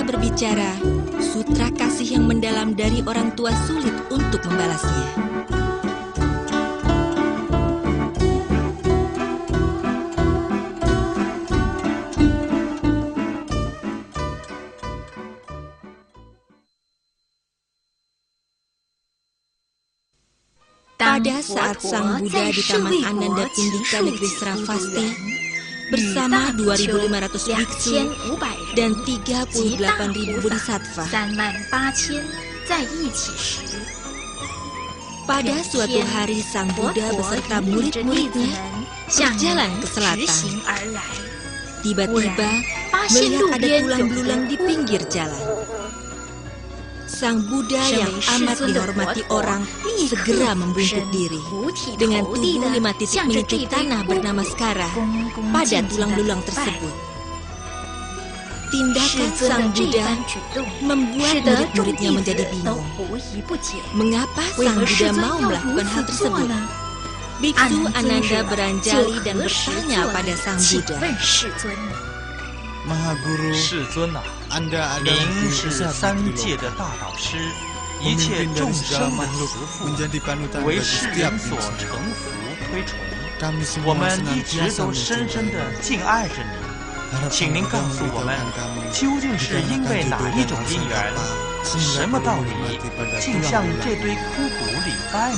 Buddha berbicara, sutra kasih yang mendalam dari orang tua sulit untuk membalasnya. Pada saat Sang Buddha di Taman Ananda Pindika negeri Sravasti bersama 2.500 biksu dan 38.000 bodhisattva. Pada suatu hari Sang Buddha beserta murid-muridnya berjalan ke selatan. Tiba-tiba melihat ada tulang belulang di pinggir jalan. Sang Buddha yang amat dihormati orang segera membungkuk diri dengan tubuh 5 titik menyentuh tanah bernama Skara pada tulang belulang tersebut. Tindakan Sang Buddha membuat murid-muridnya menjadi bingung. Mengapa Sang Buddha mau melakukan hal tersebut? Biksu Ananda beranjali dan bertanya pada Sang Buddha. Maha Guru, Anda adalah guru besar negeri Loka. Pemimpin dari segala makhluk menjadi panutan bagi setiap manusia. Kami semua senantiasa mencintai. Harap Sang Buddha memberitahukan kami dikarenakan jodoh dan apa sehingga kami mati pada tulang belulang.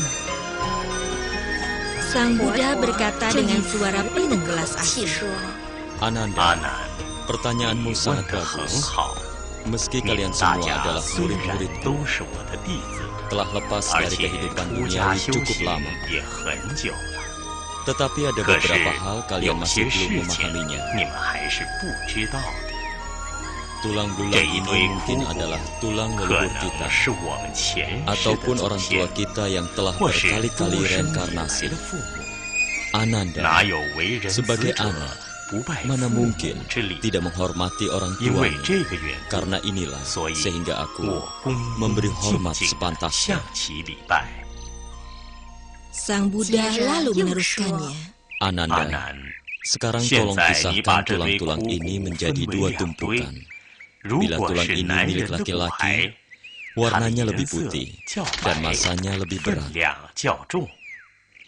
Sang Buddha berkata dengan suara penuh belas asih. Ananda, pertanyaanmu sangat bagus. Meski kalian semua adalah murid-muridku, telah lepas dari kehidupan duniawi cukup lama. Tetapi ada beberapa hal kalian masih belum memahaminya. Tulang belulang ini mungkin adalah tulang leluhur kita, ataupun orang tua kita yang telah berkali-kali reinkarnasi. Ananda, sebagai anak, mana mungkin tidak menghormati orang tuanya. Karena inilah sehingga aku memberi hormat sepantasnya. Sang Buddha lalu meneruskannya. Ananda, sekarang tolong pisahkan tulang-tulang ini menjadi 2 tumpukan. Bila tulang ini milik laki-laki, warnanya lebih putih dan masanya lebih berat.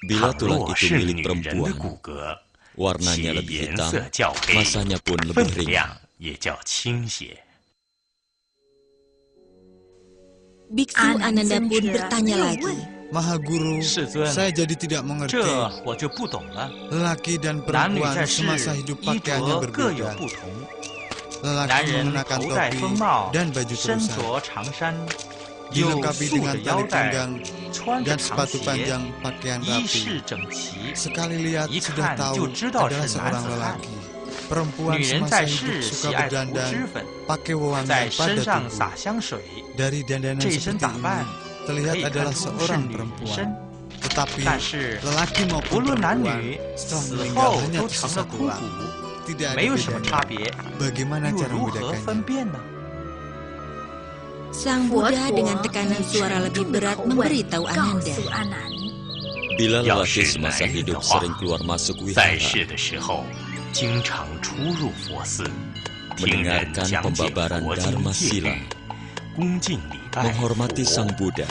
Bila tulang itu milik perempuan, warnanya lebih hitam, masanya pun lebih ringan. Biksu Ananda pun bertanya lagi. Maha Guru, saya jadi tidak mengerti. Lelaki dan perempuan semasa hidup pakaiannya berbeda. Lelaki mengenakan topi dan baju terusan, dilengkapi dengan tali pinggang dan sepatu panjang pakaian rapi. Sekali lihat sudah tahu adalah seorang lelaki. Perempuan semasa hidup suka berdandan, pakai wewangian pada tubuh. Dari dandanan seperti ini, terlihat adalah seorang perempuan. Tetapi lelaki maupun perempuan setelah meninggal hanya tersisa tulang. Tidak ada bedanya. Bagaimana cara membedakannya? Sang Buddha dengan tekanan suara lebih berat memberitahu Ananda. Bila lelaki semasa hidup sering keluar masuk wihara, mendengarkan pembabaran Dharma Sila, menghormati Sang Buddha,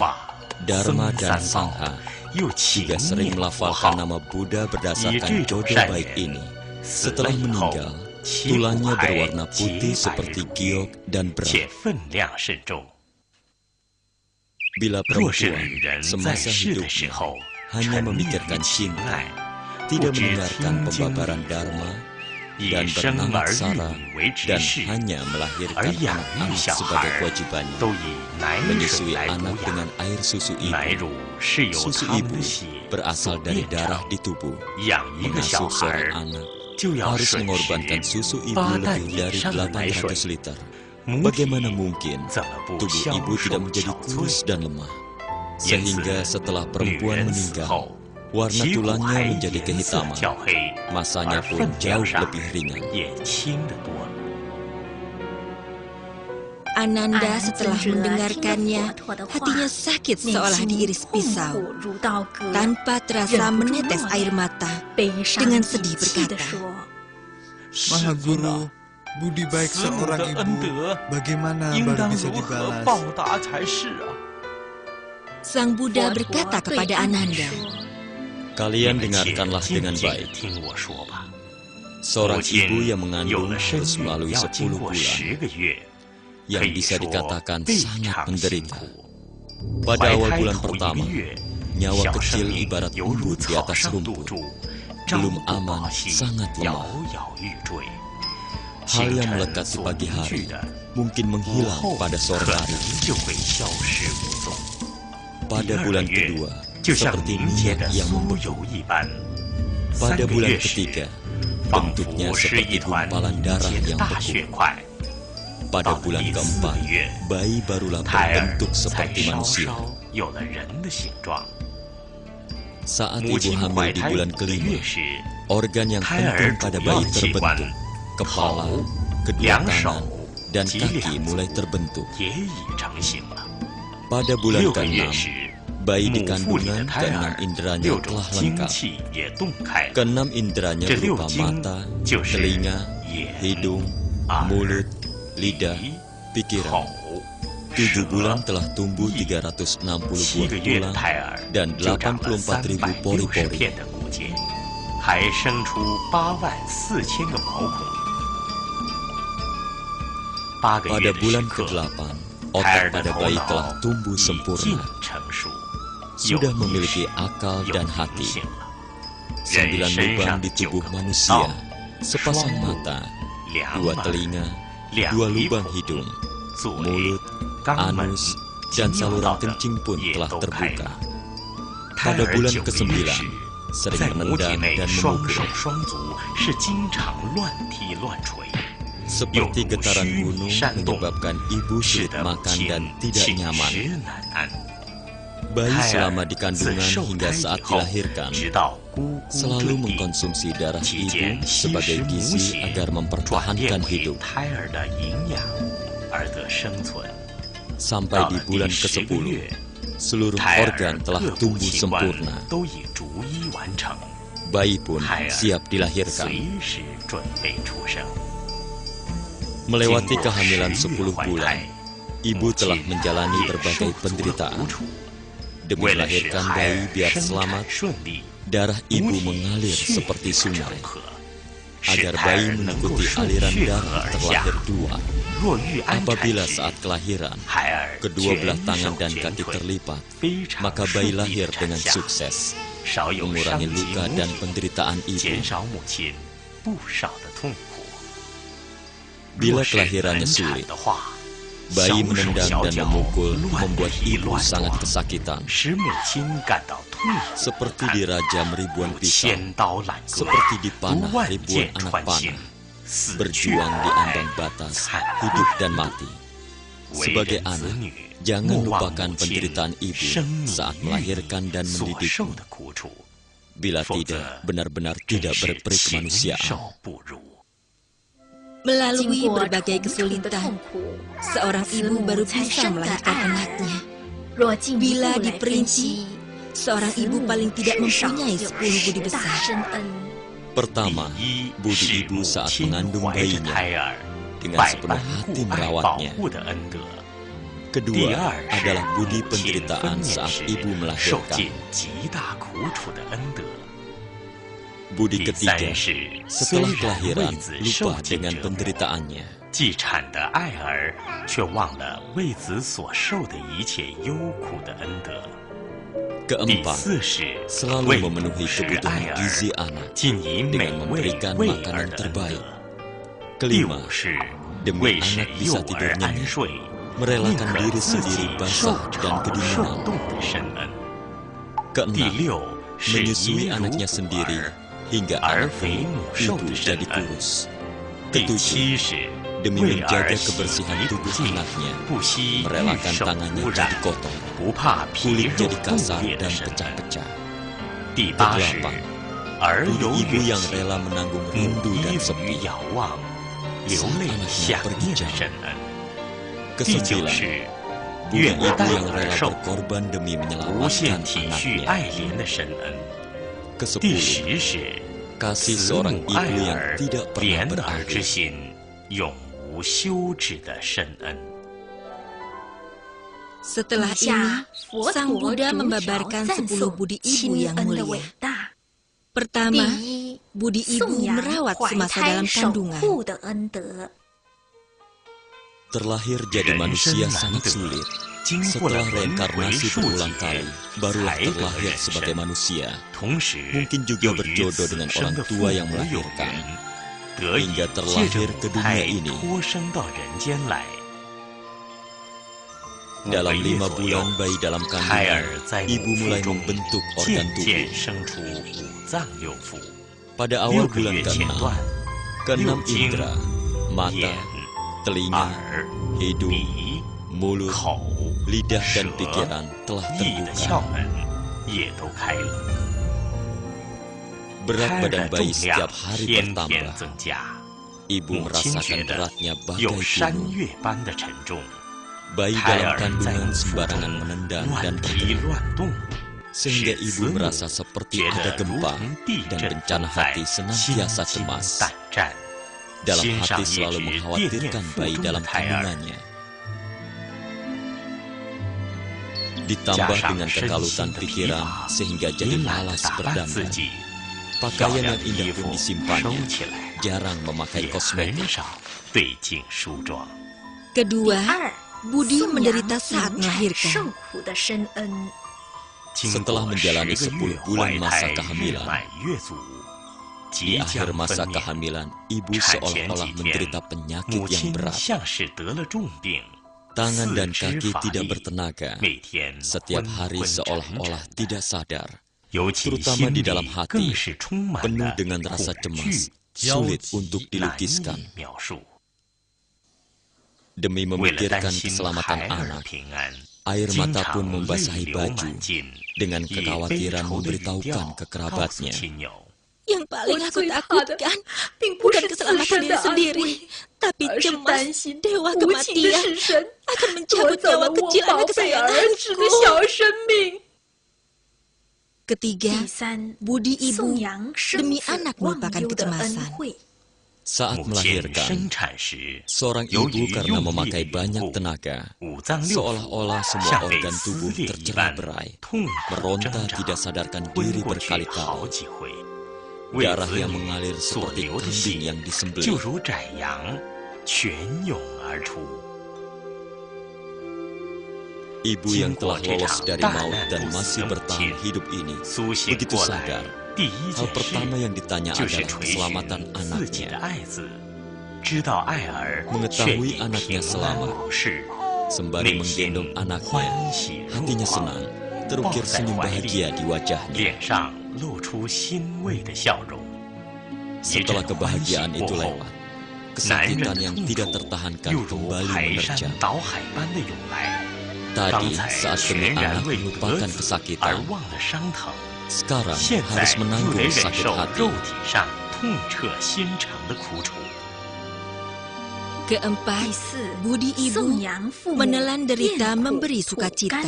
Dharma dan Sangha, juga sering melafalkan nama Buddha berdasarkan jodoh baik ini. Setelah meninggal, tulangnya berwarna putih seperti giok dan berat. Bila perempuan semasa hidupnya hanya memikirkan cinta, tidak mendengarkan pembabaran Dharma, dan bernamaksara, dan hanya melahirkan anak-anak sebagai kewajibannya, menyusui anak dengan air susu ibu. Susu ibu berasal dari darah di tubuh. Mengasuh seorang anak harus mengorbankan susu ibu lebih dari 800 liter. Bagaimana mungkin tubuh ibu tidak menjadi kurus dan lemah? Sehingga setelah perempuan meninggal, warna tulangnya menjadi kehitaman, masanya pun jauh lebih ringan. Ananda setelah mendengarkannya, hatinya sakit seolah diiris pisau. Tanpa terasa menetes air mata, dengan sedih berkata, Maha Guru, Budi baik seorang ibu, bagaimana baru bisa dibalas? Sang Buddha berkata kepada Ananda, Kalian dengarkanlah dengan baik. Seorang ibu yang mengandung harus melalui 10 bulan, yang bisa dikatakan sangat menderita. Pada awal bulan pertama, nyawa kecil ibarat embun di atas rumput, belum aman, sangat lemah. Hal yang melekat di pagi hari mungkin menghilang pada sore hari. Pada bulan kedua, seperti minyak yang membeku. Pada bulan ketiga, bentuknya seperti gumpalan darah yang beku. Pada bulan keempat, bayi barulah berbentuk seperti manusia. Saat ibu hamil di bulan kelima, organ yang penting pada bayi terbentuk. Kepala, kedua tangan, dan kaki mulai terbentuk. Pada bulan ke-6, bayi di kandungan ke-6 inderanya telah lengkap. Ke-6 inderanya berupa mata, telinga, hidung, mulut, lidah, pikiran. 7 bulan telah tumbuh 360 buah tulang dan 84.000 pori-pori. Pada bulan ke-8, otak pada bayi telah tumbuh sempurna, sudah memiliki akal dan hati. 9 lubang di tubuh manusia, sepasang mata, 2 telinga, 2 lubang hidung, mulut, anus, dan saluran kencing pun telah terbuka. Pada bulan ke-9, sering menendang dan memukul. Seperti getaran gunung menyebabkan ibu sulit makan dan tidak nyaman. Bayi selama di kandungan hingga saat dilahirkan selalu mengkonsumsi darah ibu sebagai gizi agar mempertahankan hidup. Sampai di bulan ke-10, seluruh organ telah tumbuh sempurna. Bayi pun siap dilahirkan. Melewati kehamilan 10 bulan, ibu telah menjalani berbagai penderitaan. Demi melahirkan bayi biar selamat, darah ibu mengalir seperti sungai. Agar bayi mengikuti aliran darah terlahir 2. Apabila saat kelahiran, kedua belah tangan dan kaki terlipat, maka bayi lahir dengan sukses, mengurangi luka dan penderitaan ibu. Bila kelahirannya sulit, bayi menendang dan memukul membuat ibu sangat kesakitan. Seperti dirajam ribuan pisau, seperti dipanah ribuan anak panah, berjuang di ambang batas hidup dan mati. Sebagai anak, jangan lupakan penderitaan ibu saat melahirkan dan mendidikmu. Bila tidak, benar-benar tidak berperi kemanusiaan. Melalui berbagai kesulitan, seorang ibu baru bisa melahirkan anaknya. Bila diperinci, seorang ibu paling tidak mempunyai 10 budi besar. Pertama, budi ibu saat mengandung bayinya, dengan sepenuh hati merawatnya. Kedua adalah budi penderitaan saat ibu melahirkan. Budi ketiga, setelah kelahiran lupa dengan penderitaannya. Keempat, selalu memenuhi kebutuhan gizi anak dengan memberikan makanan terbaik. Kelima, demi anak bisa tidur nyenyak, merelakan diri sendiri basah dan kedinginan. Keenam, menyusui anaknya sendiri hingga anak ibu jadi kurus. Ketujuh, demi menjaga kebersihan tubuh anaknya, merelakan tangannya jadi kotor, kulit jadi kasar dan pecah-pecah. Kedelapan, budi ibu yang rela menanggung rindu dan sepi saat anaknya pergi jauh. Kesembilan, budi ibu yang rela berkorban demi menyelamatkan anaknya. Kesepuluh, kasih seorang ibu yang tidak pernah berakhir. 永无休止的深恩。 Setelah ini, Sang Buddha membabarkan 10 budi ibu yang mulia. Pertama, budi ibu merawat semasa dalam kandungan. Terlahir jadi manusia sangat sulit. Setelah reinkarnasi berulang kali, barulah terlahir sebagai manusia. Mungkin juga berjodoh dengan orang tua yang melahirkan, hingga terlahir ke dunia ini. Dalam 5 bulan bayi dalam kandungan, ibu mulai membentuk organ tubuh. Pada awal bulan ke-6, ke-6 indera, mata, telinga, hidung, mulut, lidah dan pikiran telah terbuka. Berat badan bayi setiap hari bertambah. Ibu merasakan beratnya bagai gunung. Bayi dalam kandungan sembarangan menendang dan bergerak, sehingga ibu merasa seperti ada gempa dan bencana hati senantiasa cemas. Dalam hati selalu mengkhawatirkan bayi dalam kandungannya. Ditambah dengan kekalutan pikiran sehingga jadi malas berdandan. Pakaian yang indah pun disimpannya, jarang memakai kosmetik. Kedua, budi menderita saat melahirkan. Setelah menjalani 10 bulan masa kehamilan, di akhir masa kehamilan, ibu seolah-olah menderita penyakit yang berat. Tangan dan kaki tidak bertenaga, setiap hari seolah-olah tidak sadar, terutama di dalam hati, penuh dengan rasa cemas, sulit untuk dilukiskan. Demi memikirkan keselamatan anak, air mata pun membasahi baju dengan kekhawatiran memberitahukan ke kerabatnya. Yang paling aku takutkan bukan keselamatan diri sendiri, tapi cemas dewa kematian akan mencabut nyawa kecil anak kesayanganku. Ketiga, budi ibu demi anak melupakan kecemasan. Saat melahirkan, seorang ibu karena memakai banyak tenaga, seolah-olah semua organ tubuh tercerai-berai, meronta tidak sadarkan diri berkali-kali. Darah yang mengalir seperti kambing yang disembelih. Ibu yang telah lolos dari maut dan masih bertahan hidup ini, begitu sadar. Hal pertama yang ditanya adalah keselamatan anaknya. Mengetahui anaknya selamat, sembari menggendong anaknya, hatinya senang, terukir senyum bahagia di wajahnya. Setelah kebahagiaan itu lewat, kesakitan yang tidak tertahankan kembali menerjang. Tadi saat demi anak melupakan kesakitan, sekarang harus menanggung sakit hati. Keempat, budi ibu menelan derita memberi sukacita.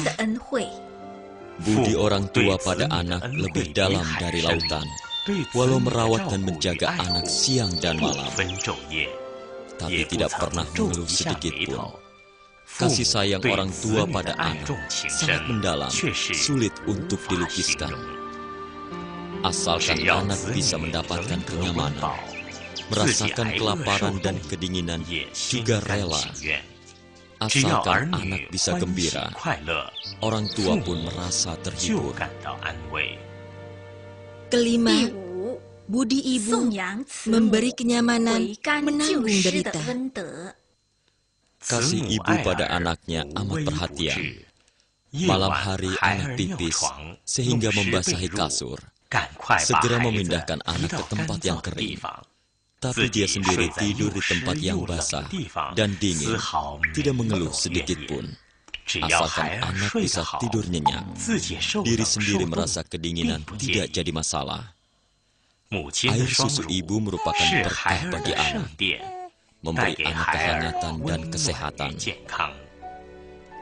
Budi orang tua pada anak lebih dalam dari lautan, walau merawat dan menjaga anak siang dan malam, tapi tidak pernah mengeluh sedikit pun. Kasih sayang orang tua pada anak sangat mendalam, sulit untuk dilukiskan. Asalkan anak bisa mendapatkan kenyamanan, merasakan kelaparan dan kedinginan, juga rela. Asalkan anak bisa gembira, orang tua pun merasa terhibur. Kelima, budi ibu memberi kenyamanan, menanggung derita. Kasih ibu pada anaknya amat perhatian. Malam hari anak pipis, sehingga membasahi kasur. Segera memindahkan anak ke tempat yang kering. Tapi dia sendiri tidur di tempat yang basah dan dingin, tidak mengeluh sedikit pun. Asalkan anak bisa tidur nyenyak, diri sendiri merasa kedinginan tidak jadi masalah. Air susu ibu merupakan berkah bagi anak, memberi anak kehangatan dan kesehatan.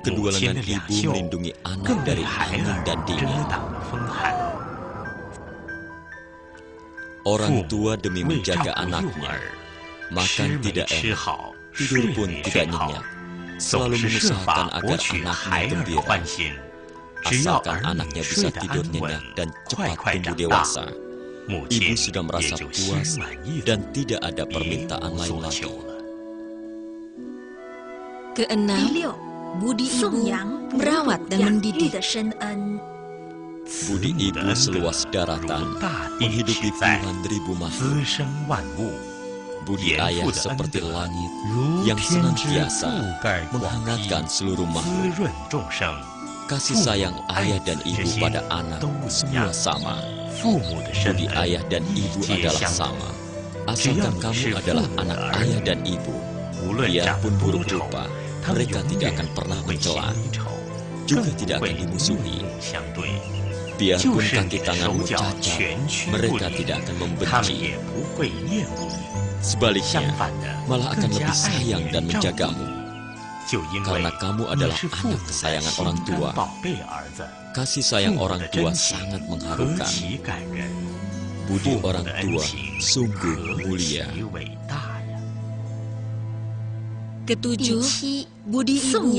Kedua lengan ibu melindungi anak dari angin dan dingin. Orang tua demi menjaga anaknya, makan tidak enak, tidur pun tidak nyenyak, selalu mengusahakan agar anaknya gembira. Asalkan anaknya bisa tidur nyenyak dan cepat tumbuh dewasa, ibu sudah merasa puas dan tidak ada permintaan lain lagi. Keenam, budi ibu merawat dan mendidik. Budi ibu seluas daratan, menghidupi puluhan ribu makhluk. Budi ayah seperti langit yang senantiasa menghangatkan seluruh makhluk. Kasih sayang ayah dan ibu pada anak semua sama. Budi ayah dan ibu adalah sama. Asalkan kamu adalah anak ayah dan ibu, biarpun buruk rupa, mereka tidak akan pernah mencela, juga tidak akan dimusuhi. Biarpun kaki tanganmu cacat, mereka tidak akan membenci. Sebaliknya, malah akan lebih sayang dan menjagamu. Karena kamu adalah anak kesayangan orang tua. Kasih sayang orang tua sangat mengharukan. Budi orang tua sungguh mulia. Ketujuh, budi ibu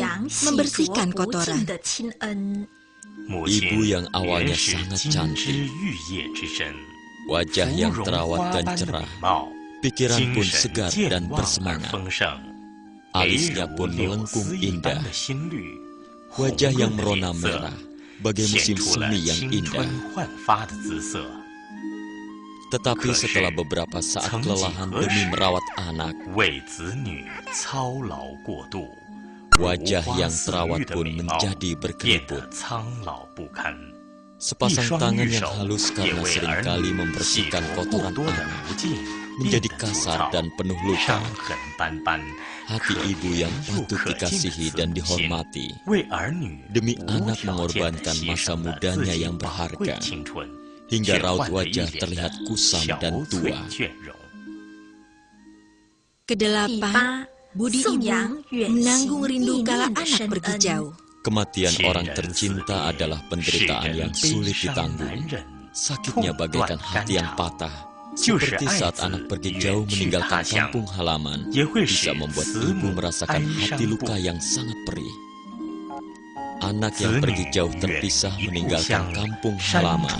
membersihkan kotoran. Ibu yang awalnya sangat cantik, wajah yang terawat dan cerah, pikiran pun segar dan bersemangat. Alisnya pun melengkung indah, wajah yang merona merah, bagai musim semi yang indah. Tetapi setelah beberapa saat kelelahan demi merawat anak, wajah yang terawat pun menjadi berkeriput. Sepasang tangan yang halus karena seringkali membersihkan kotoran anak menjadi kasar dan penuh luka. Hati ibu yang patut dikasihi dan dihormati, demi anak mengorbankan masa mudanya yang berharga, hingga raut wajah terlihat kusam dan tua. Kedelapan, budi ibu menanggung rindu kala anak pergi jauh. Kematian orang tercinta adalah penderitaan yang sulit ditanggung. Sakitnya bagaikan hati yang patah. Seperti saat anak pergi jauh meninggalkan kampung halaman, bisa membuat ibu merasakan hati luka yang sangat perih. Anak yang pergi jauh terpisah meninggalkan kampung halaman.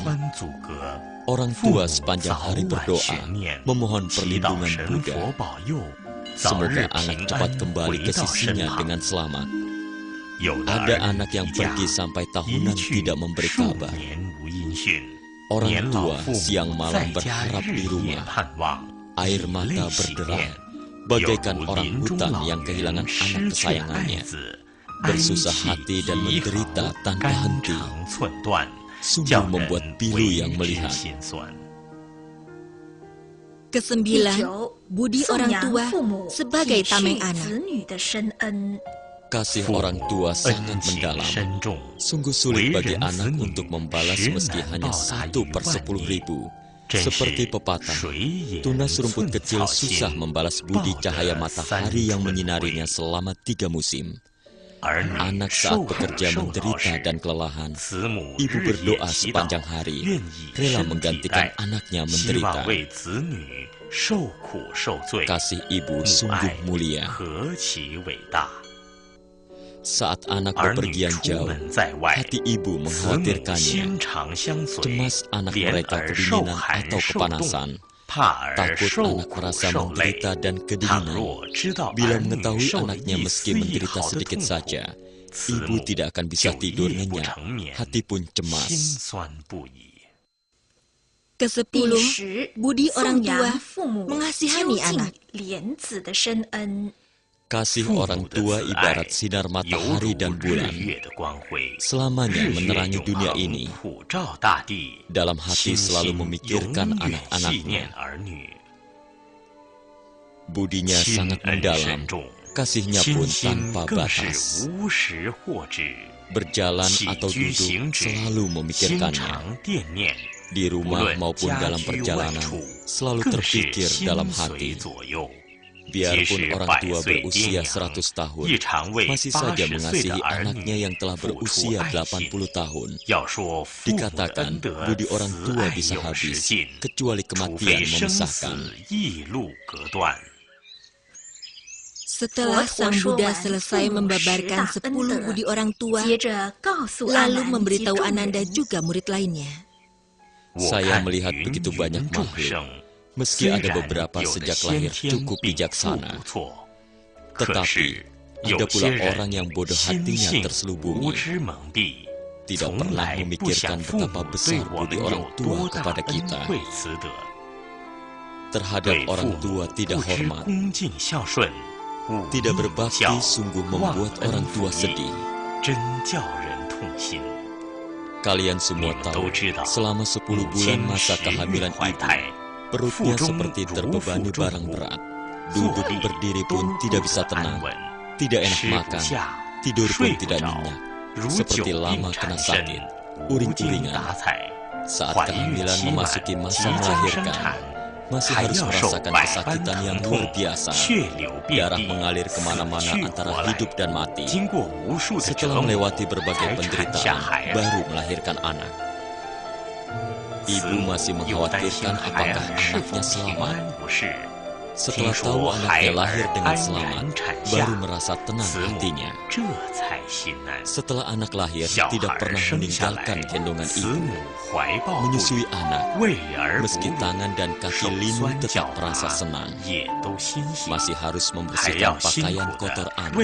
Orang tua sepanjang hari berdoa, memohon perlindungan Buddha. Semoga anak cepat kembali ke sisinya dengan selamat. Ada anak yang pergi sampai tahunan tidak memberi kabar. Orang tua siang malam berharap di rumah. Air mata berderai, bagaikan orang hutan yang kehilangan anak kesayangannya. Bersusah hati dan menderita tanpa henti. Sungguh membuat pilu yang melihat. Kesembilan, budi orang tua sebagai tameng anak. Kasih orang tua sangat mendalam. Sungguh sulit bagi anak untuk membalas meski hanya 1/10.000. Seperti pepatah, tunas rumput kecil susah membalas budi cahaya matahari yang menyinarinya selama 3 musim. Anak saat bekerja menderita dan kelelahan, ibu berdoa sepanjang hari, rela menggantikan anaknya menderita. Kasih ibu sungguh mulia. Saat anak bepergian jauh, hati ibu mengkhawatirkannya. Cemas anak mereka kedinginan atau kepanasan. Takut anak merasa menderita dan kedinginan. Bila mengetahui anaknya meski menderita sedikit saja, ibu tidak akan bisa tidur nyenyak, hati pun cemas. Kesepuluh, budi orang tua mengasihani anak. Kasih orang tua ibarat sinar matahari dan bulan, selamanya menerangi dunia ini. Dalam hati selalu memikirkan anak-anaknya. Budinya sangat mendalam, kasihnya pun tanpa batas. Berjalan atau duduk selalu memikirkannya. Di rumah maupun dalam perjalanan, selalu terpikir dalam hati. Biarpun orang tua berusia 100 tahun, masih saja mengasihi anaknya yang telah berusia 80 tahun. Dikatakan, budi orang tua bisa habis, kecuali kematian memisahkan. Setelah Sang Buddha selesai membabarkan 10 budi orang tua, lalu memberitahu Ananda juga murid lainnya. Saya melihat begitu banyak makhluk, meski ada beberapa sejak lahir cukup bijaksana. Tetapi, ada pula orang yang bodoh hatinya terselubungi, tidak pernah memikirkan betapa besar budi orang tua kepada kita. Terhadap orang tua tidak hormat, tidak berbakti sungguh membuat orang tua sedih. Kalian semua tahu, selama 10 bulan masa kehamilan ibu, perutnya seperti terbebani barang berat. Duduk berdiri pun tidak bisa tenang, tidak enak makan, tidur pun tidak nyenyak, seperti lama kena sakit, uring-uringan. Saat kehamilan memasuki masa melahirkan, masih harus merasakan kesakitan yang luar biasa. Darah mengalir kemana-mana antara hidup dan mati. Setelah melewati berbagai penderitaan, baru melahirkan anak. Ibu masih mengkhawatirkan apakah anaknya selamat. Setelah tahu anaknya lahir dengan selamat, baru merasa tenang hatinya. Setelah anak lahir, tidak pernah meninggalkan gendongan ibu. Menyusui anak, meski tangan dan kaki linu tetap merasa senang. Masih harus membersihkan pakaian kotor anak.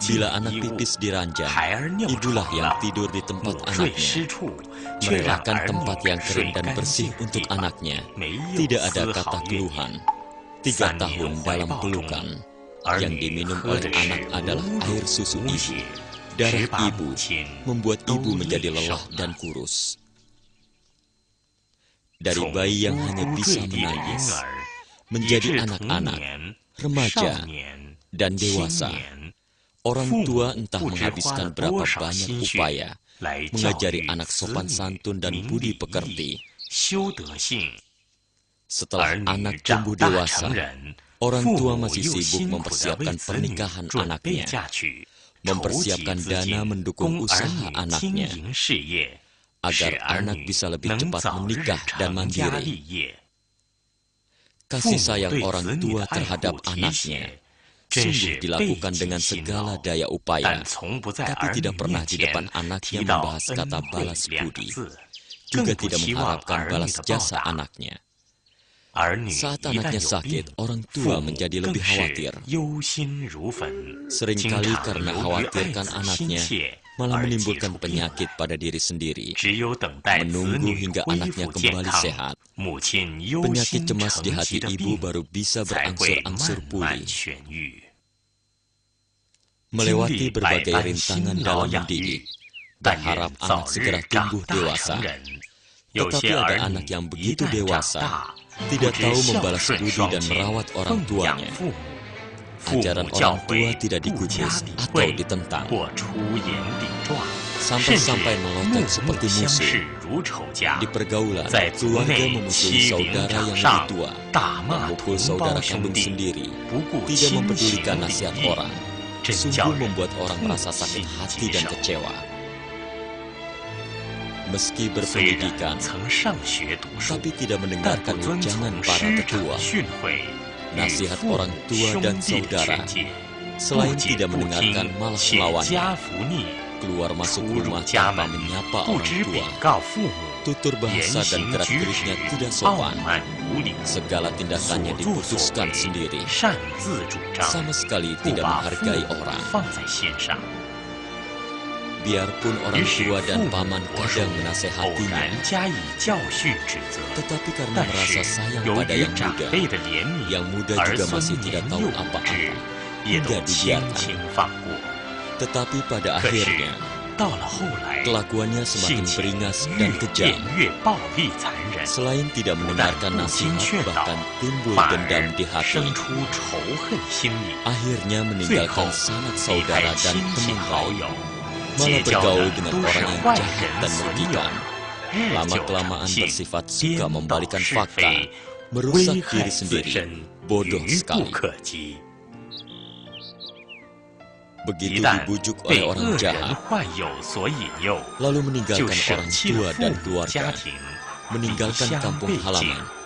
Bila anak pipis di ranjang, ibulah yang tidur di tempat anaknya. Merelakan tempat yang kering dan bersih untuk anaknya. Tidak ada kata keluhan. 3 tahun dalam pelukan. Yang diminum oleh anak adalah air susu ibu. Darah ibu membuat ibu menjadi lelah dan kurus. Dari bayi yang hanya bisa menangis, menjadi anak-anak, remaja, dan dewasa, orang tua entah menghabiskan berapa banyak upaya mengajari anak sopan santun dan budi pekerti. Setelah anak tumbuh dewasa, orang tua masih sibuk mempersiapkan pernikahan anaknya, mempersiapkan dana mendukung usaha anaknya, agar anak bisa lebih cepat menikah dan mandiri. Kasih sayang orang tua terhadap anaknya sungguh dilakukan dengan segala daya upaya, tapi tidak pernah di depan anaknya membahas kata balas budi, juga tidak mengharapkan balas jasa anaknya. Saat anaknya sakit, orang tua menjadi lebih khawatir. Seringkali karena khawatirkan anaknya, malah menimbulkan penyakit pada diri sendiri. Menunggu hingga anaknya kembali sehat, penyakit cemas di hati ibu baru bisa berangsur-angsur pulih. Melewati berbagai rintangan dalam mendidik, berharap anak segera tumbuh dewasa. Tetapi ada anak yang begitu dewasa, tidak tahu membalas budi dan merawat orang tuanya. Ajaran orang tua tidak digubris atau ditentang, sampai-sampai melotot seperti musuh. Di pergaulan, keluarga memusuhi saudara yang lebih tua, memukul saudara kandung sendiri, tidak mempedulikan nasihat orang. Sungguh membuat orang merasa sakit hati dan kecewa. Meski berpendidikan, tapi tidak mendengarkan wejangan para tetua, nasihat orang tua dan saudara, selain tidak mendengarkan malah melawannya. Keluar masuk rumah tanpa menyapa orang tua, tutur bahasa dan gerak-geriknya tidak sopan. Segala tindakannya diputuskan sendiri, sama sekali tidak menghargai orang. Biarpun orang tua dan paman kadang menasehatinya, tetapi karena merasa sayang pada yang muda juga masih tidak tahu apa-apa, hingga dibiarkan. Tetapi pada akhirnya, kelakuannya semakin beringas dan kejam. Selain tidak mendengarkan nasihat, bahkan timbul dendam di hati. Akhirnya meninggalkan sanak saudara dan teman baik, malah bergaul dengan orang yang jahat dan merugikan. Lama-kelamaan bersifat suka membalikan fakta, merusak diri sendiri, bodoh sekali. Begitu dibujuk oleh orang jahat, lalu meninggalkan orang tua dan keluarga, meninggalkan kampung halaman,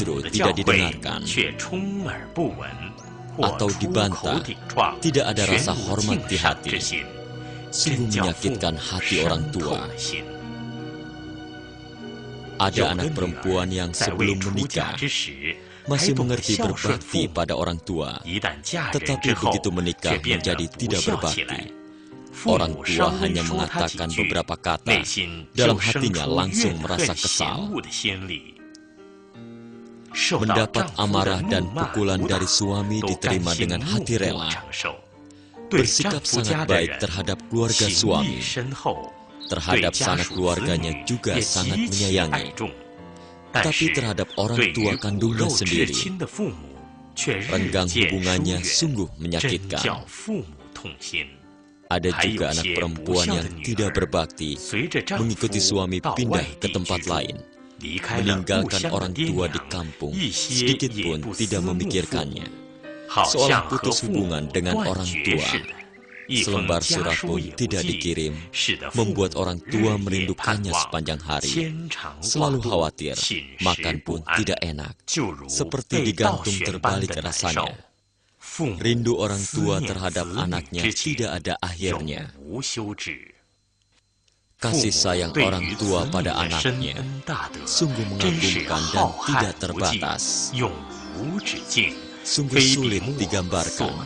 justru tidak didengarkan atau dibantah, tidak ada rasa hormat di hati. Sungguh menyakitkan hati orang tua. Ada anak perempuan yang sebelum menikah masih mengerti berbakti pada orang tua, tetapi begitu menikah menjadi tidak berbakti. Orang tua hanya mengatakan beberapa kata, dalam hatinya langsung merasa kesal. Mendapat amarah dan pukulan dari suami diterima dengan hati rela. Bersikap sangat baik terhadap keluarga suami. Terhadap sanak keluarganya juga sangat menyayangi. Tapi terhadap orang tua kandungnya sendiri, renggang hubungannya sungguh menyakitkan. Ada juga anak perempuan yang tidak berbakti, mengikuti suami pindah ke tempat lain, meninggalkan orang tua di kampung, sedikit pun tidak memikirkannya. Seolah putus hubungan dengan orang tua. Selembar surat pun tidak dikirim, membuat orang tua merindukannya sepanjang hari. Selalu khawatir, makan pun tidak enak, seperti digantung terbalik rasanya. Rindu orang tua terhadap anaknya tidak ada akhirnya. Kasih sayang orang tua pada anaknya sungguh mengagumkan dan tidak terbatas. Sungguh sulit digambarkan.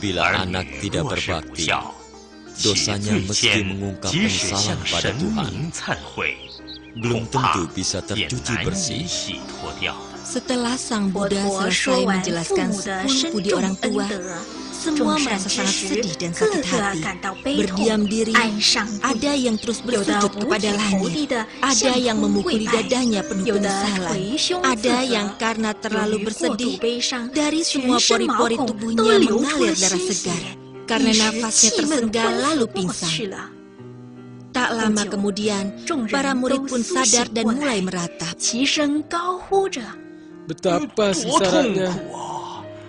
Bila anak tidak berbakti, dosanya mesti mengungkap penyesalan pada Tuhan. Belum tentu bisa tercuci bersih. Setelah Sang Buddha selesai menjelaskan 10 budi orang tua, semua merasa sangat sedih dan sakit hati. Berdiam diri, ada yang terus bersujud kepada langit, ada yang memukuli dadanya penuh penyesalan, ada yang karena terlalu bersedih, dari semua pori-pori tubuhnya mengalir darah segar, karena nafasnya tersengal lalu pingsan. Tak lama kemudian, para murid pun sadar dan mulai meratap. Betapa sengsaranya.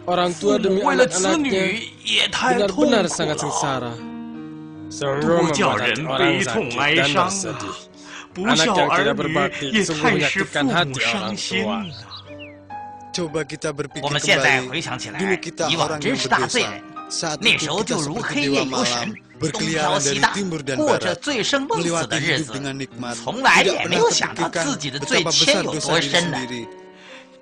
Orang tua demi anak-anaknya benar-benar sangat sengsara. Seru membuat orang sakit dan bersedih. Anak yang tidak berbakti sungguh menyakitkan hati orang tua. Coba kita berpikir kembali, dulu kita orang yang berdosa. Saat itu kita seperti dewa malam, berkeliaran dari timur dan barat, melewati hidup dengan nikmat, tidak pernah terpikirkan betapa besar dosa diri sendiri.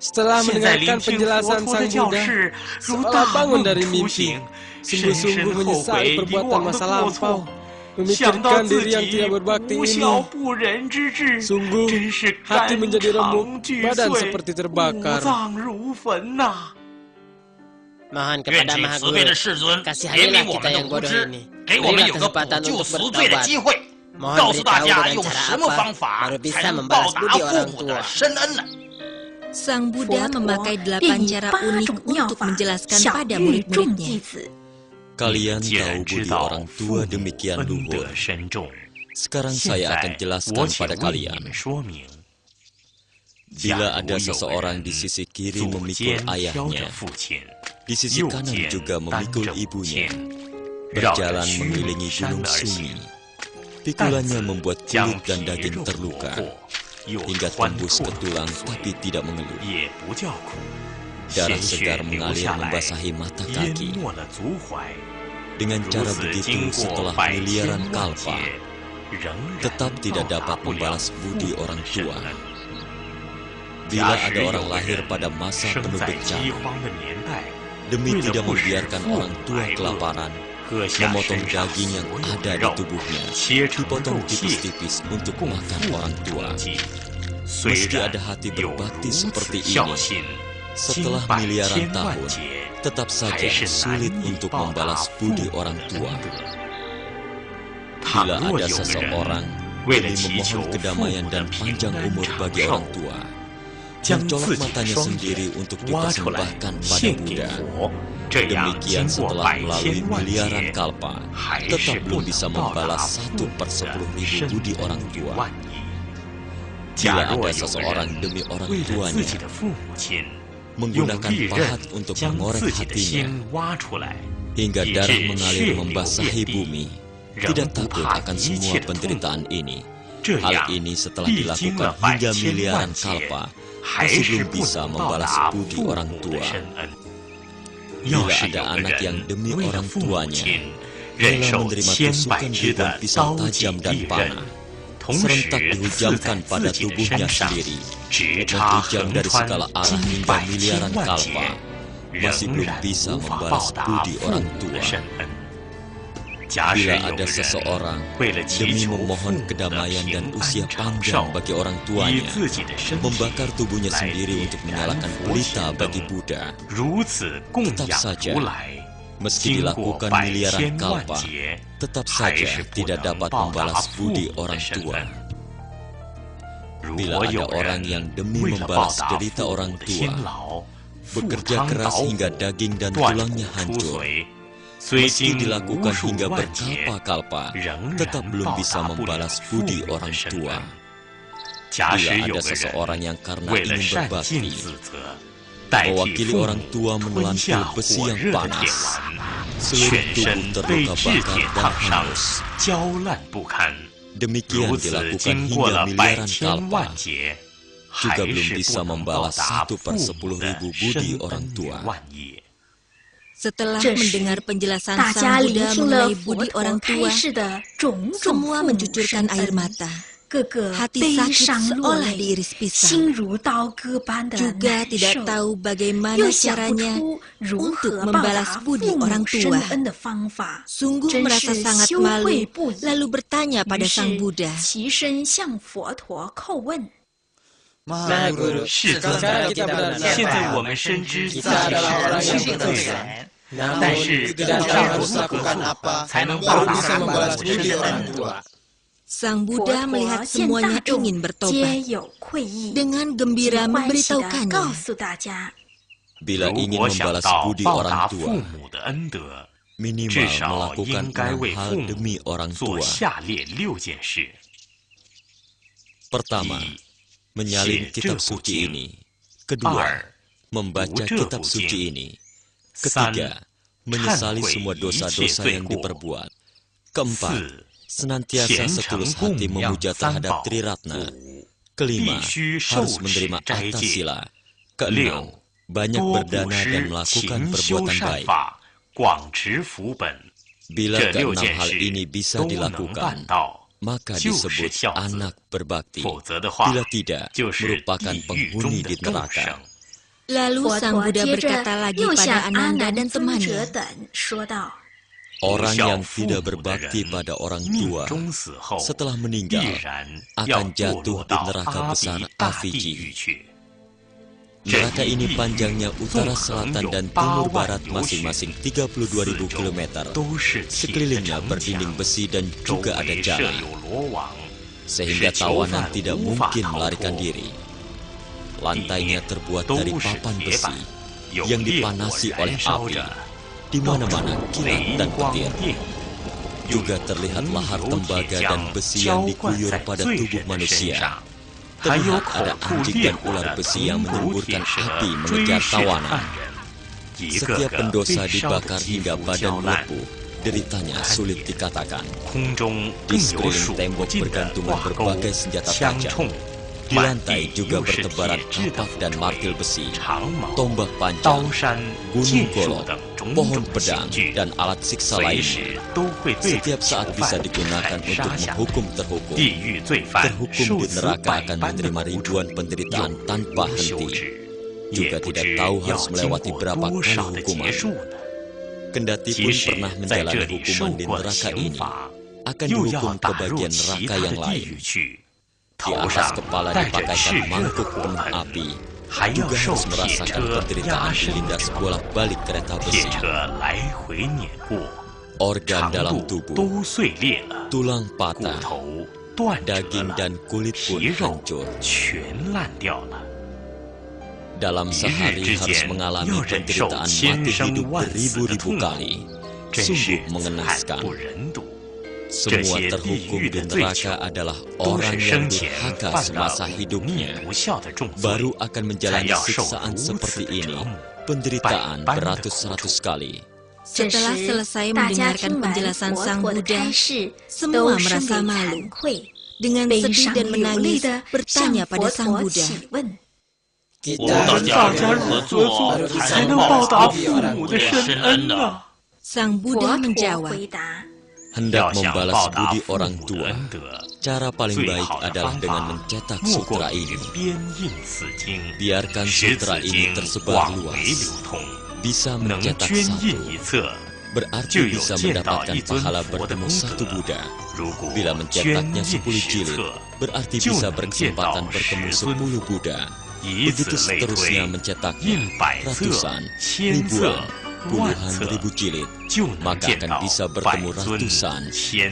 Setelah mendengarkan penjelasan Sang Buddha, seolah bangun dari mimpi, sungguh-sungguh menyesali perbuatan masa lampau, memikirkan diri yang tidak berbakti ini. Sungguh, hati menjadi remuk, badan seperti terbakar. Mohon kepada Maha Guru, kasihanilah kita yang bodoh ini. Berilah kesempatan untuk bertobat. Mohon beritahu dengan cara apa baru bisa membalas budi orang tua. Sang Buddha memakai 8 cara unik untuk menjelaskan pada murid-muridnya. Kalian tahu budi orang tua demikian luhur. Sekarang saya akan jelaskan pada kalian. Bila ada seseorang di sisi kiri memikul ayahnya, di sisi kanan juga memikul ibunya, berjalan mengelilingi gunung Sunyi, pikulannya membuat kulit dan daging terluka, hingga tembus ke tulang tapi tidak mengeluh. Darah segar mengalir membasahi mata kaki. Dengan cara begitu, setelah miliaran kalpa, tetap tidak dapat membalas budi orang tua. Bila ada orang lahir pada masa penuh bencana, demi tidak membiarkan orang tua kelaparan, memotong daging yang ada di tubuhnya, dipotong tipis-tipis untuk makan orang tua. Meski ada hati berbakti seperti ini, setelah miliaran tahun, tetap saja sulit untuk membalas budi orang tua. Bila ada seseorang demi memohon kedamaian dan panjang umur bagi orang tua, mencolok matanya sendiri untuk dipersembahkan pada Buddha, demikian setelah melalui miliaran kalpa, tetap belum bisa membalas 1/10.000 budi orang tua. Bila ada seseorang demi orang tuanya, menggunakan pahat untuk mengorek hatinya, hingga darah mengalir membasahi bumi, tidak takut akan semua penderitaan ini. Hal ini setelah dilakukan hingga miliaran kalpa, masih belum bisa membalas budi orang tua. Bila ada anak yang demi orang tuanya rela menerima tusukan ribuan pisau tajam dan panah, serentak dihujamkan pada tubuhnya sendiri, menghujam dari segala arah hingga miliaran kalpa, masih belum bisa membalas budi orang tua. Bila ada seseorang demi memohon kedamaian dan usia panjang bagi orang tuanya, membakar tubuhnya sendiri untuk menyalakan pelita bagi Buddha, tetap saja, meski dilakukan miliaran kalpa, tetap saja tidak dapat membalas budi orang tua. Bila ada orang yang demi membalas derita orang tua, bekerja keras hingga daging dan tulangnya hancur, meski dilakukan hingga berkalpa-kalpa, tetap belum bisa membalas budi orang tua. Bila ada seseorang yang karena ingin berbakti, mewakili orang tua menelan pil besi yang panas, seluruh tubuh terluka bakar dan hangus. Demikian dilakukan hingga miliaran kalpa, juga belum bisa membalas 1/10.000 budi orang tua. Setelah mendengar penjelasan Sang Buddha mengenai budi orang tua, semua mencucurkan air mata. Hati sakit seolah diiris pisau. Juga tidak tahu bagaimana caranya untuk membalas budi orang tua. Sungguh merasa sangat malu, lalu bertanya pada Sang Buddha. Maha Guru, sekarang kita benar-benar namun kita harus lakukan apa baru bisa membalas budi orang tua. Sang Buddha melihat semuanya ingin bertobat. Dengan gembira memberitahukannya, bila ingin membalas budi orang tua, minimal melakukan 6 hal demi orang tua. Pertama, menyalin kitab suci ini. Kedua, membaca kitab suci ini. Ketiga, menyesali semua dosa-dosa yang diperbuat. Keempat, senantiasa setulus hati memuja terhadap Triratna. Kelima, harus menerima Atasila. Keenam, banyak berdana dan melakukan perbuatan baik. Bila keenam hal ini bisa dilakukan, maka disebut anak berbakti. Bila tidak, merupakan penghuni di neraka. Lalu Sang Buddha berkata lagi pada Ananda dan temannya, orang yang tidak berbakti pada orang tua setelah meninggal akan jatuh di neraka besar Aviji. Neraka ini panjangnya utara, selatan, dan timur barat masing-masing 32.000 km. Sekelilingnya berdinding besi dan juga ada jalan, sehingga tawanan tidak mungkin melarikan diri. Lantainya terbuat dari papan besi yang dipanasi oleh api. Di mana-mana kilat dan petir. Juga terlihat lahar tembaga dan besi yang dikuyur pada tubuh manusia. Terlihat ada anjing dan ular besi yang menyemburkan api mengejar tawanan. Setiap pendosa dibakar hingga badan melepuh. Deritanya sulit dikatakan. Di sekeliling tembok bergantungan berbagai senjata tajam. Di lantai juga bertebaran kapak dan martil besi, tombak panjang, gunung golok, pohon pedang, dan alat siksa lainnya. Setiap saat bisa digunakan untuk menghukum terhukum. Terhukum di neraka akan menerima ribuan penderitaan tanpa henti. Juga tidak tahu harus melewati berapa kali hukuman. Kendati pun pernah menjalani hukuman di neraka ini, akan dihukum ke bagian neraka yang lain. Di atas kepala dipakaikan mangkuk penuh api, juga harus merasakan penderitaan dilindas bolak-balik kereta besi. Organ dalam tubuh, tulang patah, daging dan kulit pun hancur. Dalam sehari harus mengalami penderitaan mati hidup beribu-ribu kali. Sungguh mengenaskan. Semua terhukum di neraka adalah orang yang durhaka semasa hidupnya. Baru akan menjalani siksaan seperti ini, penderitaan beratus-ratus kali. Setelah selesai mendengarkan penjelasan Sang Buddha, semua merasa malu. Dengan sedih dan menangis, bertanya pada Sang Buddha, Sang Buddha menjawab, hendak membalas budi orang tua, cara paling baik adalah dengan mencetak sutra ini. Biarkan sutra ini tersebar luas. Bisa mencetak satu, berarti bisa mendapatkan pahala bertemu satu Buddha. Bila mencetaknya 10 jilid, berarti bisa berkesempatan bertemu 10 Buddha. Begitu seterusnya mencetaknya ratusan, ribuan, puluhan ribu jilid, maka akan bisa bertemu ratusan,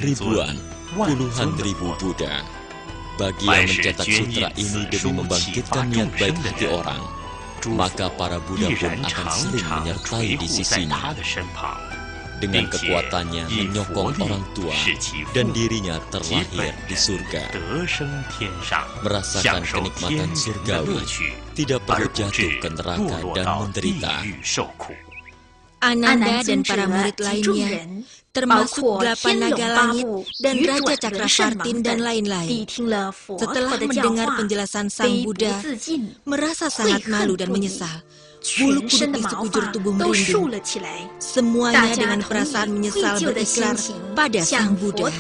ribuan, puluhan ribu Buddha. Bagi yang mencetak sutra ini demi membangkitkan niat baik hati orang, maka para Buddha pun akan sering menyertai di sisinya. Dengan kekuatannya menyokong orang tua dan dirinya terlahir di surga. Merasakan kenikmatan surgawi, tidak perlu jatuh ke neraka dan menderita. Ananda dan para murid lainnya, termasuk 8 naga langit dan Raja Cakravartin dan lain-lain, setelah mendengar penjelasan Sang Buddha, merasa sangat malu dan menyesal. Bulu kuduk di sekujur tubuh merinding. Semuanya dengan perasaan menyesal berikrar pada Sang Buddha.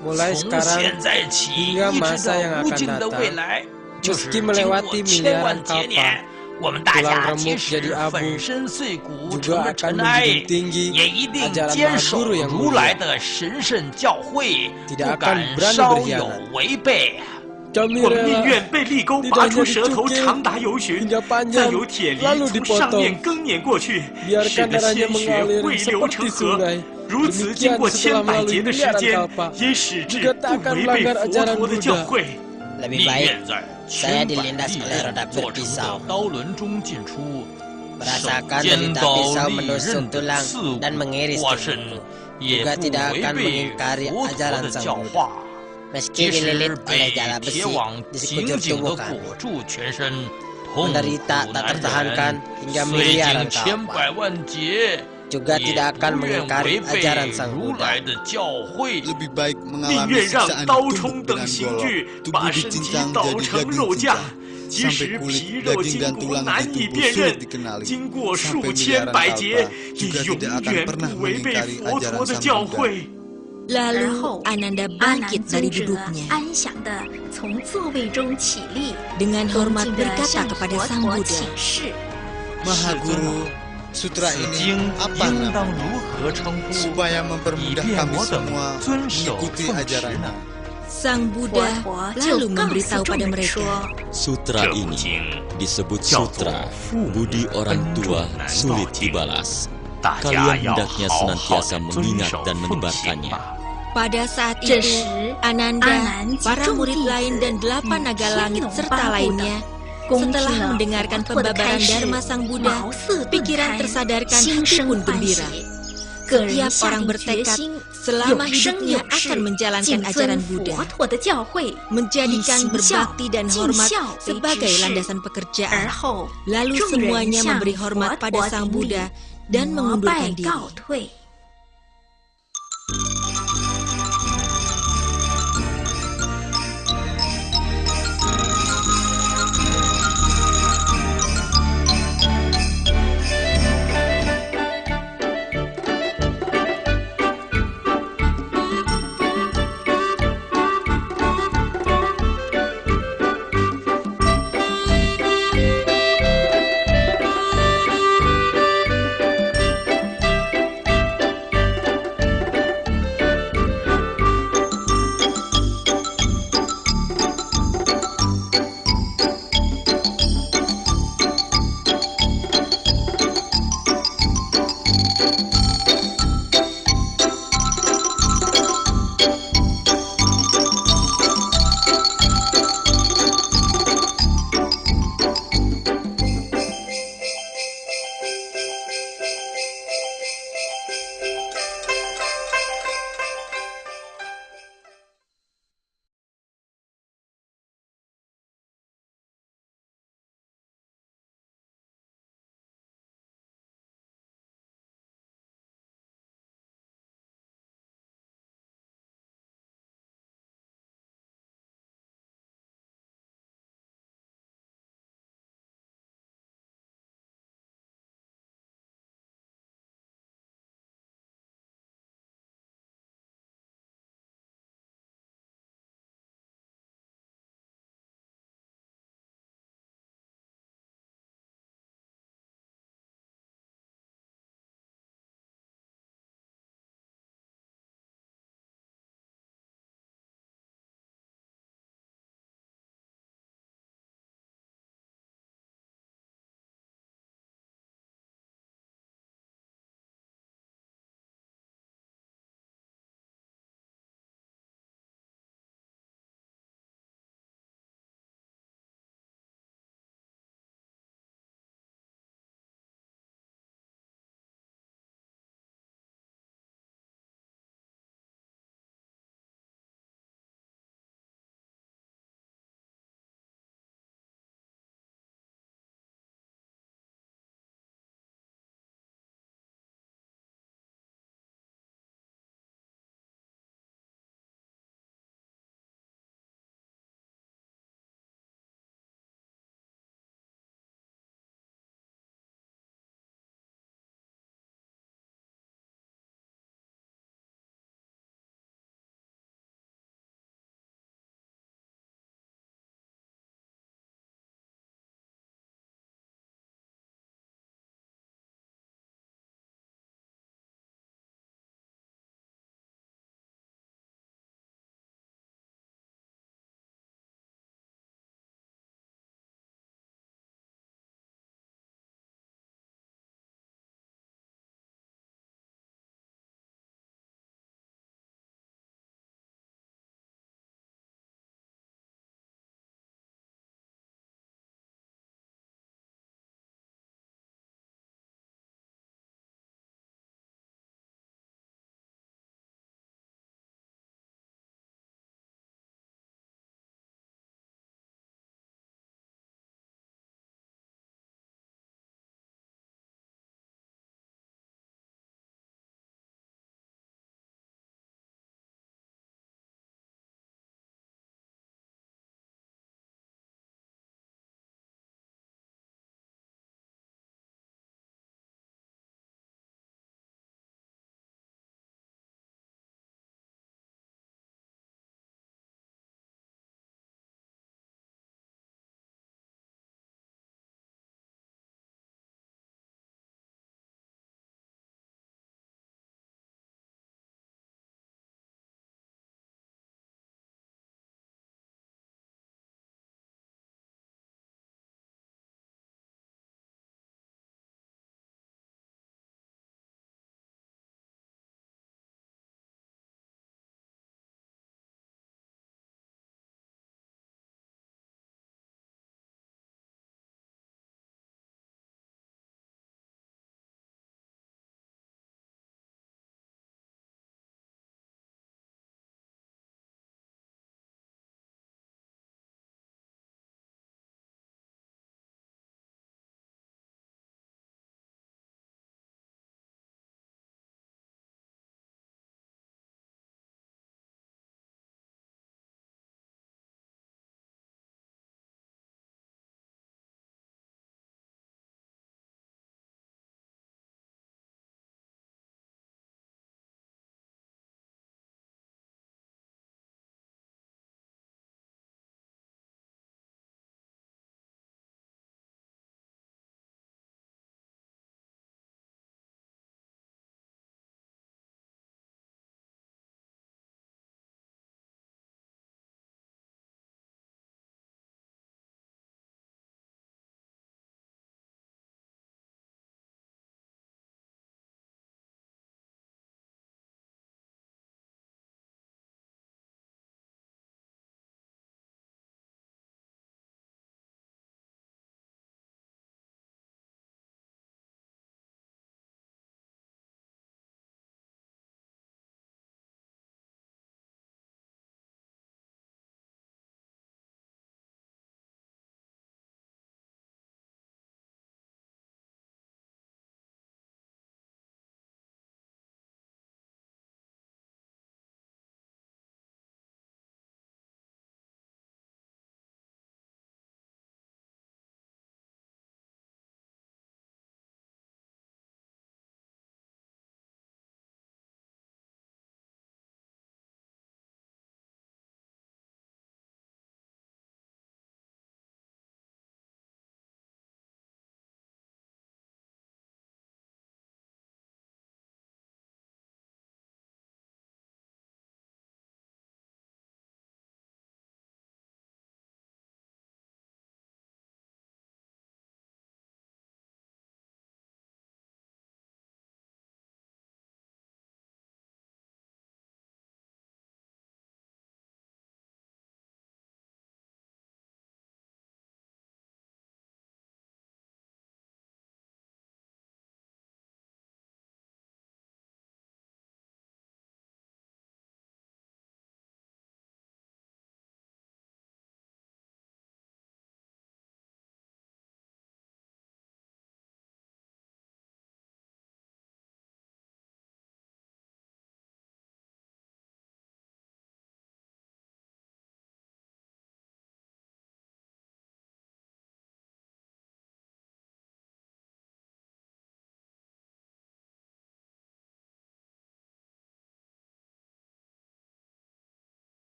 Mulai sekarang hingga masa yang akan datang, meski melewati miliaran kalpa, tulang remuk jadi abu, juga akan menjunjung tinggi ajaran Mahaguru yang mulia. Tidak akan berani berkhianat. Kami rela tidak hanya dicukil hingga panjang, lalu dipotong. Biarkan darahnya mengalir seperti sungai. Demikian setelah melalui miliaran kalpa, juga tak akan melanggar ajaran Buddha. Lebih baik saya dilindas oleh roda berpisau, merasakan derita pisau menusuk tulang dan mengiris tubuhku. Juga tidak akan mengingkari ajaran Sang Buddha. Meski dililit oleh jala besi di sekujur tubuh kami, menderita tak tertahankan hingga miliaran kalpa, juga tidak akan mengingkari ajaran Sang Buddha. Lebih baik mengalami siksaan ditumbuk dengan golok, tubuh dicincang jadi daging cincang, sampai kulit, daging dan tulang di tubuh sulit dikenali, sampai miliaran kalpa, juga tidak akan pernah mengingkari ajaran Sang Buddha. Lalu Ananda bangkit dari duduknya. Dengan hormat berkata kepada Sang Buddha, Mahaguru, sutra ini apa namanya? Supaya mempermudah kami semua mengikuti ajarannya. Sang Buddha lalu memberitahu pada mereka, sutra ini disebut sutra budi orang tua sulit dibalas. Kalian hendaknya senantiasa mengingat dan menyebarkannya. Pada saat itu, Ananda, para murid lain dan 8 naga langit serta lainnya, setelah mendengarkan pembabaran Dharma Sang Buddha, pikiran tersadarkan, hati pun gembira. Setiap orang bertekad selama hidupnya akan menjalankan ajaran Buddha, menjadikan berbakti dan hormat sebagai landasan pekerjaan. Lalu semuanya memberi hormat pada Sang Buddha dan mengundurkan diri.